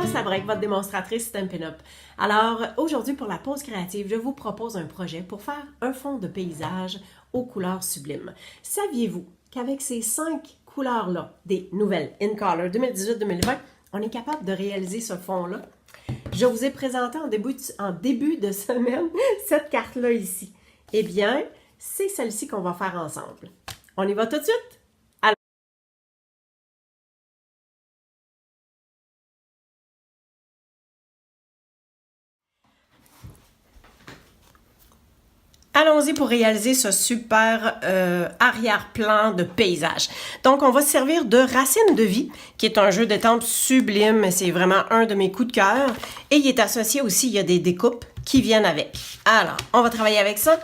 Françoise Labrec, votre démonstratrice Stampin' Up. Alors, aujourd'hui, pour la pause créative, je vous propose un projet pour faire un fond de paysage aux couleurs sublimes. Saviez-vous qu'avec ces 5 couleurs-là, des nouvelles In Color 2018-2020, on est capable de réaliser ce fond-là? Je vous ai présenté en début de semaine cette carte-là ici. Eh bien, c'est celle-ci qu'on va faire ensemble. On y va tout de suite? Allons-y pour réaliser ce super arrière-plan de paysage. Donc, on va se servir de Racines de vie, qui est un jeu d'étampes sublime. C'est vraiment un de mes coups de cœur. Et il est associé aussi, il y a des découpes qui viennent avec. Alors, on va travailler avec ça.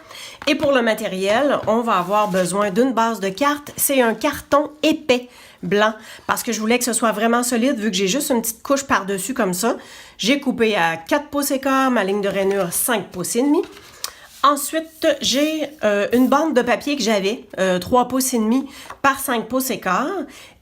Et pour le matériel, on va avoir besoin d'une base de cartes. C'est un carton épais blanc, parce que je voulais que ce soit vraiment solide, vu que j'ai juste une petite couche par-dessus comme ça. J'ai coupé à 4 pouces et quart, ma ligne de rainure 5 pouces et demi. Ensuite, j'ai une bande de papier que j'avais, 3 pouces et demi par 5 pouces et quart.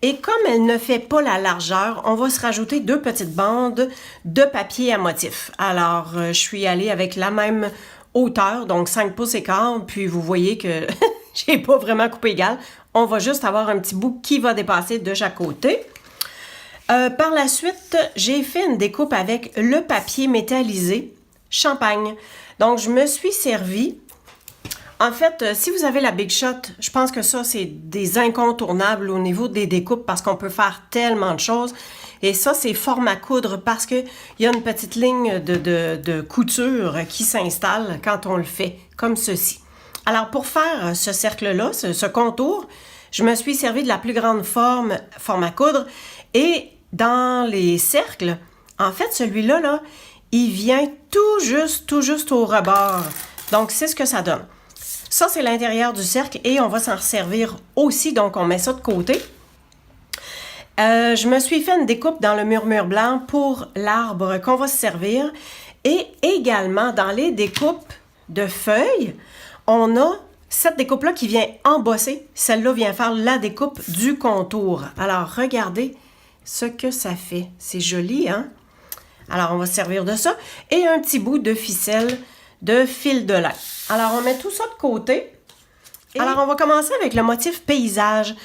Et comme elle ne fait pas la largeur, on va se rajouter 2 petites bandes de papier à motif. Alors, je suis allée avec la même hauteur, donc 5 pouces et quart. Puis, vous voyez que j'ai pas vraiment coupé égal. On va juste avoir un petit bout qui va dépasser de chaque côté. Par la suite, j'ai fait une découpe avec le papier métallisé Champagne. Donc, je me suis servi. En fait, si vous avez la Big Shot, je pense que ça, c'est des incontournables au niveau des découpes parce qu'on peut faire tellement de choses. Et ça, c'est format coudre parce qu'il y a une petite ligne de couture qui s'installe quand on le fait, comme ceci. Alors, pour faire ce cercle-là, ce contour, je me suis servi de la plus grande format coudre. Et dans les cercles, en fait, celui-là, là, il vient tout juste au rebord. Donc, c'est ce que ça donne. Ça, c'est l'intérieur du cercle et on va s'en servir aussi. Donc, on met ça de côté. Je me suis fait une découpe dans le murmure blanc pour l'arbre qu'on va se servir. Et également, dans les découpes de feuilles, on a cette découpe-là qui vient embosser. Celle-là vient faire la découpe du contour. Alors, regardez ce que ça fait. C'est joli, hein? Alors, on va se servir de ça. Et un petit bout de ficelle de fil de lin. Alors, on met tout ça de côté. Alors, on va commencer avec le motif paysage.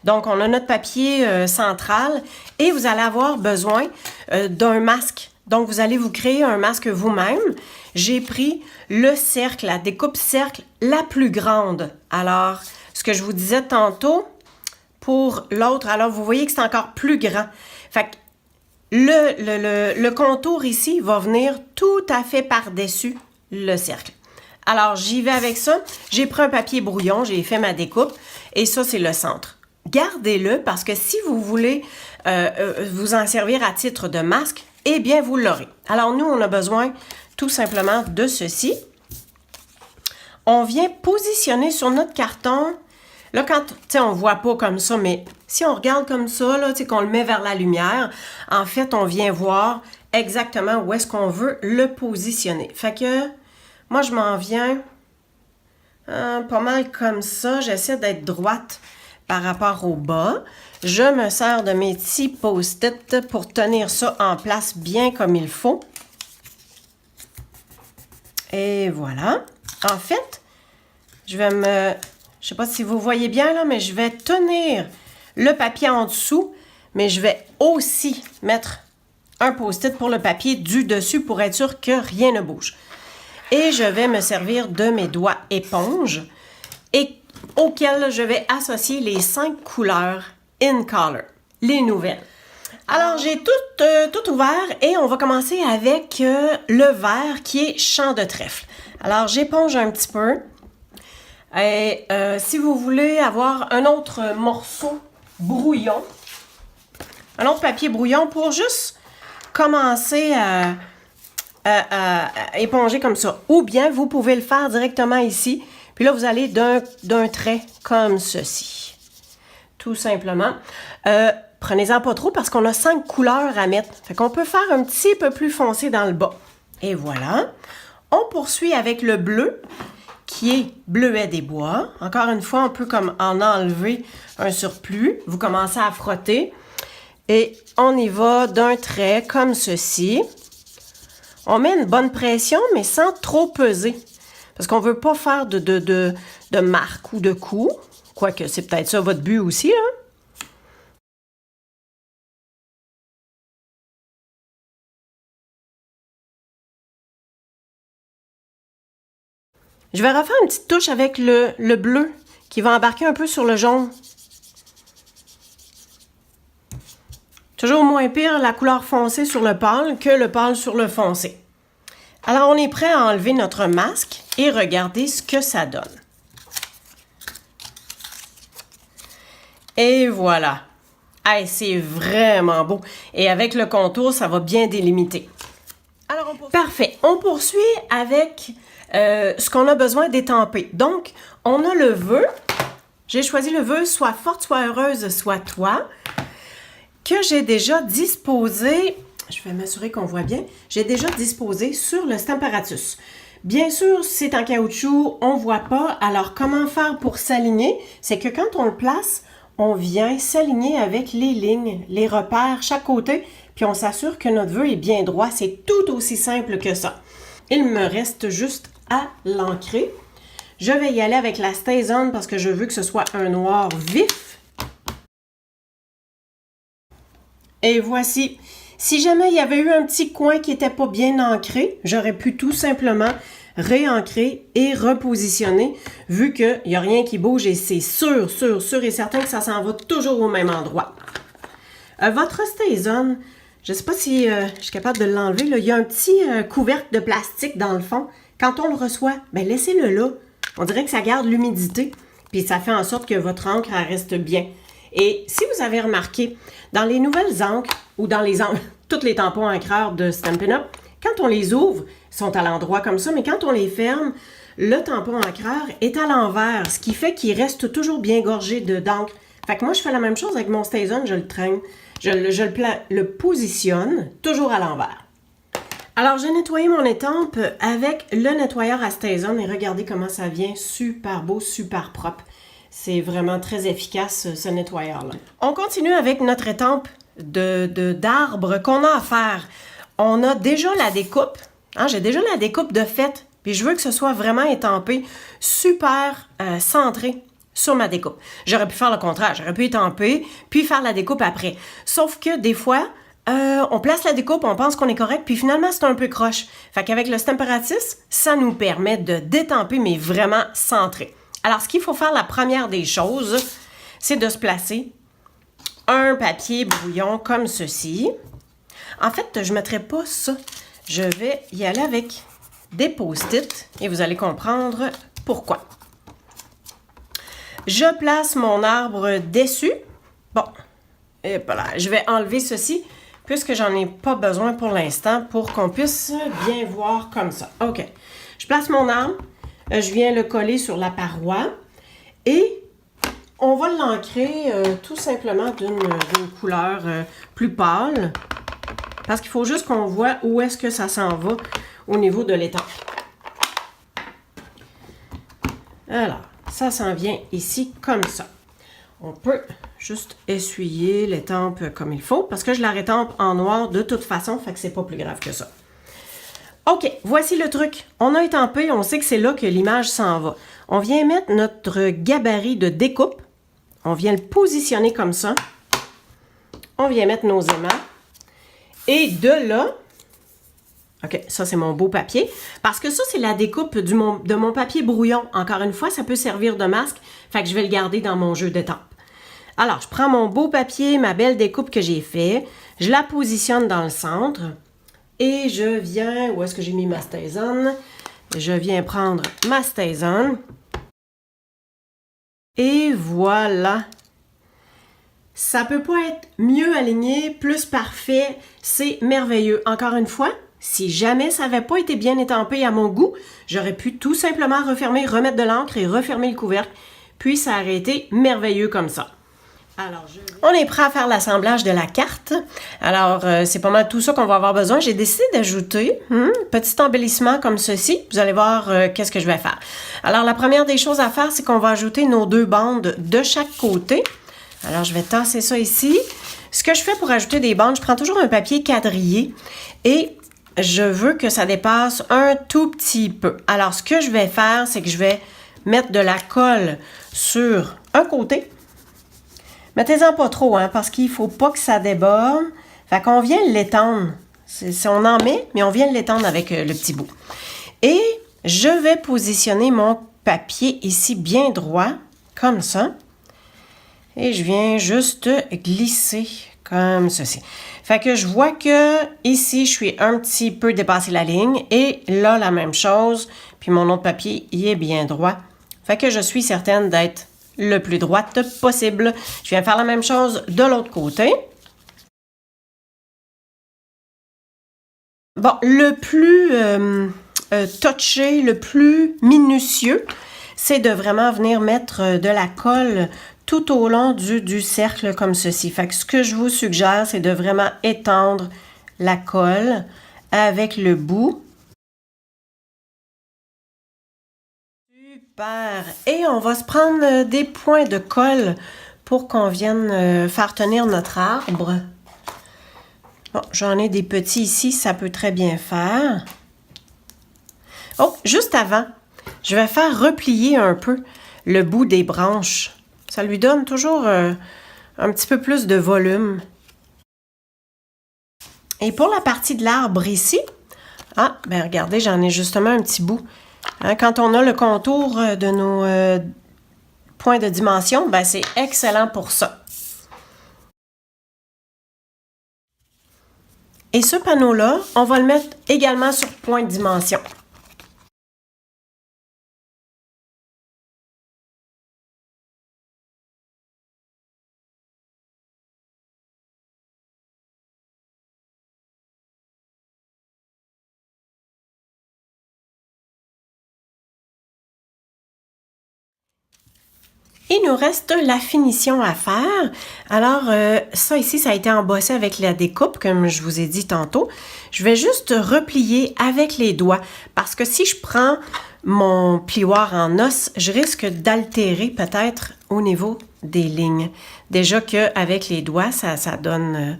Donc, on a notre papier central et vous allez avoir besoin d'un masque. Donc, vous allez vous créer un masque vous-même. J'ai pris le cercle, la découpe cercle la plus grande. Alors, ce que je vous disais tantôt, pour l'autre, alors vous voyez que c'est encore plus grand. Fait que le contour ici va venir tout à fait par-dessus le cercle. Alors, j'y vais avec ça. J'ai pris un papier brouillon, j'ai fait ma découpe et ça, c'est le centre. Gardez-le parce que si vous voulez vous en servir à titre de masque, eh bien, vous l'aurez. Alors, nous, on a besoin tout simplement de ceci. On vient positionner sur notre carton. Là, quand, tu sais, on ne voit pas comme ça, mais si on regarde comme ça, là, tu sais, qu'on le met vers la lumière, en fait, on vient voir exactement où est-ce qu'on veut le positionner. Fait que, moi, je m'en viens pas mal comme ça. J'essaie d'être droite par rapport au bas. Je me sers de mes petits post-it pour tenir ça en place bien comme il faut. Et voilà. En fait, je ne sais pas si vous voyez bien là, mais je vais tenir le papier en dessous, mais je vais aussi mettre un post-it pour le papier du dessus pour être sûr que rien ne bouge. Et je vais me servir de mes doigts éponge et auxquels je vais associer les 5 couleurs In Color, les nouvelles. Alors, j'ai tout ouvert et on va commencer avec le vert qui est champ de trèfle. Alors, j'éponge un petit peu. Et si vous voulez avoir un autre morceau brouillon, un autre papier brouillon pour juste commencer à éponger comme ça. Ou bien, vous pouvez le faire directement ici. Puis là, vous allez d'un trait comme ceci. Tout simplement. Prenez-en pas trop parce qu'on a 5 couleurs à mettre. Fait qu'on peut faire un petit peu plus foncé dans le bas. Et voilà. On poursuit avec le bleu qui est bleuet des bois. Encore une fois, on peut comme en enlever un surplus. Vous commencez à frotter. Et on y va d'un trait comme ceci. On met une bonne pression, mais sans trop peser. Parce qu'on ne veut pas faire de marque ou de coup. Quoique, c'est peut-être ça votre but aussi, hein? Je vais refaire une petite touche avec le bleu qui va embarquer un peu sur le jaune. Toujours moins pire la couleur foncée sur le pâle que le pâle sur le foncé. Alors, on est prêt à enlever notre masque et regarder ce que ça donne. Et voilà. Hey, c'est vraiment beau. Et avec le contour, ça va bien délimiter. Alors, parfait. On poursuit avec ce qu'on a besoin d'étamper. Donc, on a le vœu. J'ai choisi le vœu « Sois forte, sois heureuse, sois toi » que j'ai déjà disposé. Je vais m'assurer qu'on voit bien. J'ai déjà disposé sur le Stamparatus. Bien sûr, c'est en caoutchouc, on ne voit pas. Alors, comment faire pour s'aligner? C'est que quand on le place, on vient s'aligner avec les lignes, les repères, chaque côté, puis on s'assure que notre vœu est bien droit. C'est tout aussi simple que ça. Il me reste juste à l'ancrer. Je vais y aller avec la StazOn parce que je veux que ce soit un noir vif. Et voici. Si jamais il y avait eu un petit coin qui n'était pas bien ancré, j'aurais pu tout simplement réancrer et repositionner, vu qu'il n'y a rien qui bouge et c'est sûr et certain que ça s'en va toujours au même endroit. Votre StazOn, je ne sais pas si je suis capable de l'enlever, il y a un petit couvercle de plastique dans le fond. Quand on le reçoit, ben laissez-le là. On dirait que ça garde l'humidité, puis ça fait en sorte que votre encre elle reste bien. Et si vous avez remarqué, dans les nouvelles encres, ou dans les encres, tous les tampons encreurs de Stampin' Up, quand on les ouvre, ils sont à l'endroit comme ça, mais quand on les ferme, le tampon encreur est à l'envers, ce qui fait qu'il reste toujours bien gorgé d'encre. Fait que moi, je fais la même chose avec mon StazOn, je le traîne, je le positionne toujours à l'envers. Alors, j'ai nettoyé mon étampe avec le nettoyeur à StazOn et regardez comment ça vient super beau, super propre. C'est vraiment très efficace, ce nettoyeur-là. On continue avec notre étampe d'arbre qu'on a à faire. On a déjà la découpe. Hein, j'ai déjà la découpe de fait. Puis je veux que ce soit vraiment étampé, super centré sur ma découpe. J'aurais pu faire le contraire. J'aurais pu étamper, puis faire la découpe après. Sauf que des fois, on place la découpe, on pense qu'on est correct, puis finalement, c'est un peu croche. Fait qu'avec le Stamparatus, ça nous permet de détamper, mais vraiment centré. Alors, ce qu'il faut faire, la première des choses, c'est de se placer un papier brouillon comme ceci. En fait, je ne mettrai pas ça. Je vais y aller avec des post-it et vous allez comprendre pourquoi. Je place mon arbre dessus. Bon, et voilà, je vais enlever ceci puisque j'en ai pas besoin pour l'instant pour qu'on puisse bien voir comme ça. OK, je place mon arbre. Je viens le coller sur la paroi et on va l'ancrer tout simplement d'une couleur plus pâle parce qu'il faut juste qu'on voit où est-ce que ça s'en va au niveau de l'étampe. Alors, ça s'en vient ici comme ça. On peut juste essuyer l'étampe comme il faut parce que je la rétampe en noir de toute façon, fait que c'est pas plus grave que ça. OK, voici le truc. On a étampé, on sait que c'est là que l'image s'en va. On vient mettre notre gabarit de découpe. On vient le positionner comme ça. On vient mettre nos aimants. Et de là, OK, ça c'est mon beau papier. Parce que ça, c'est la découpe de mon papier brouillon. Encore une fois, ça peut servir de masque. Fait que je vais le garder dans mon jeu d'étampes. Alors, je prends mon beau papier, ma belle découpe que j'ai fait. Je la positionne dans le centre. Et je viens, où est-ce que j'ai mis ma StazOn? Je viens prendre ma StazOn. Et voilà. Ça peut pas être mieux aligné, plus parfait. C'est merveilleux. Encore une fois, si jamais ça n'avait pas été bien étampé à mon goût, j'aurais pu tout simplement refermer, remettre de l'encre et refermer le couvercle. Puis ça aurait été merveilleux comme ça. Alors, on est prêt à faire l'assemblage de la carte. Alors, c'est pas mal tout ça qu'on va avoir besoin. J'ai décidé d'ajouter un petit embellissement comme ceci. Vous allez voir qu'est-ce que je vais faire. Alors, la première des choses à faire, c'est qu'on va ajouter nos deux bandes de chaque côté. Alors, je vais tasser ça ici. Ce que je fais pour ajouter des bandes, je prends toujours un papier quadrillé et je veux que ça dépasse un tout petit peu. Alors, ce que je vais faire, c'est que je vais mettre de la colle sur un côté. Mettez-en pas trop, hein, parce qu'il ne faut pas que ça déborde. Fait qu'on vient l'étendre. On en met, mais on vient l'étendre avec le petit bout. Et je vais positionner mon papier ici bien droit, comme ça. Et je viens juste glisser comme ceci. Fait que je vois que ici, je suis un petit peu dépassé la ligne. Et là, la même chose. Puis mon autre papier, il est bien droit. Fait que je suis certaine d'être le plus droite possible. Je viens faire la même chose de l'autre côté. Bon, le plus touché, le plus minutieux, c'est de vraiment venir mettre de la colle tout au long du cercle comme ceci. Fait que ce que je vous suggère, c'est de vraiment étendre la colle avec le bout. Super! Et on va se prendre des points de colle pour qu'on vienne faire tenir notre arbre. Bon, j'en ai des petits ici, ça peut très bien faire. Oh, juste avant, je vais faire replier un peu le bout des branches. Ça lui donne toujours un petit peu plus de volume. Et pour la partie de l'arbre ici, ah, ben regardez, j'en ai justement un petit bout. Hein, quand on a le contour de nos points de dimension, ben c'est excellent pour ça. Et ce panneau-là, on va le mettre également sur point de dimension. Il nous reste la finition à faire. Alors, ça ici, ça a été embossé avec la découpe, comme je vous ai dit tantôt. Je vais juste replier avec les doigts, parce que si je prends mon plioir en os, je risque d'altérer peut-être au niveau des lignes. Déjà qu'avec les doigts, ça donne...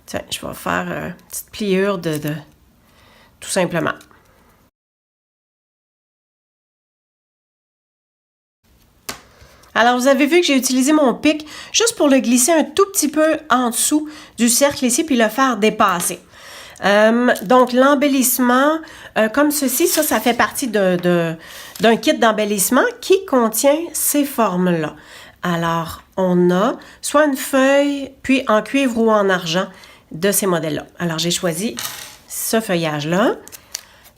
tiens, je vais faire une petite pliure tout simplement. Alors, vous avez vu que j'ai utilisé mon pic juste pour le glisser un tout petit peu en dessous du cercle ici, puis le faire dépasser. Donc, l'embellissement, comme ceci, ça fait partie d'un kit d'embellissement qui contient ces formes-là. Alors, on a soit une feuille, puis en cuivre ou en argent de ces modèles-là. Alors, j'ai choisi ce feuillage-là.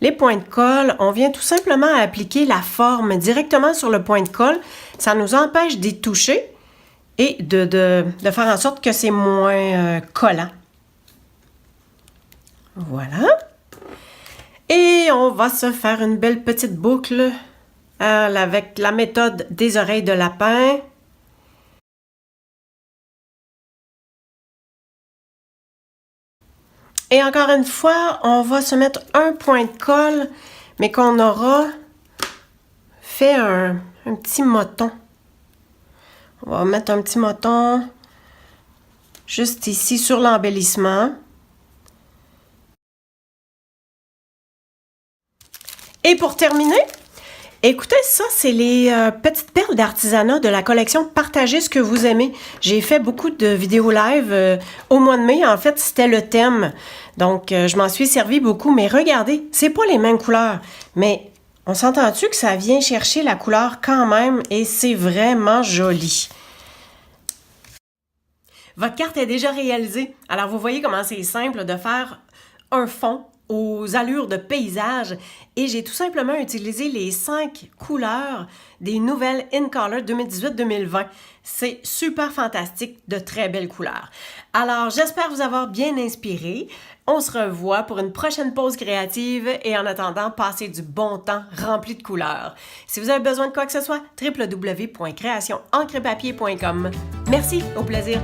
Les points de colle, on vient tout simplement appliquer la forme directement sur le point de colle. Ça nous empêche d'y toucher et de faire en sorte que c'est moins collant. Voilà. Et on va se faire une belle petite boucle avec la méthode des oreilles de lapin. Et encore une fois, on va se mettre un point de colle, mais qu'on aura fait un petit moton. On va mettre un petit moton juste ici sur l'embellissement. Et pour terminer, écoutez, ça, c'est les petites perles d'artisanat de la collection Partagez ce que vous aimez. J'ai fait beaucoup de vidéos live au mois de mai. En fait, c'était le thème. Donc, je m'en suis servi beaucoup. Mais regardez, c'est pas les mêmes couleurs. Mais on s'entend-tu que ça vient chercher la couleur quand même et c'est vraiment joli. Votre carte est déjà réalisée. Alors, vous voyez comment c'est simple de faire un fond aux allures de paysage et j'ai tout simplement utilisé les 5 couleurs des nouvelles InColor 2018-2020. C'est super fantastique, de très belles couleurs. Alors, j'espère vous avoir bien inspiré. On se revoit pour une prochaine pause créative et en attendant, passez du bon temps rempli de couleurs. Si vous avez besoin de quoi que ce soit, www.creationencrepapier.com. Merci, au plaisir!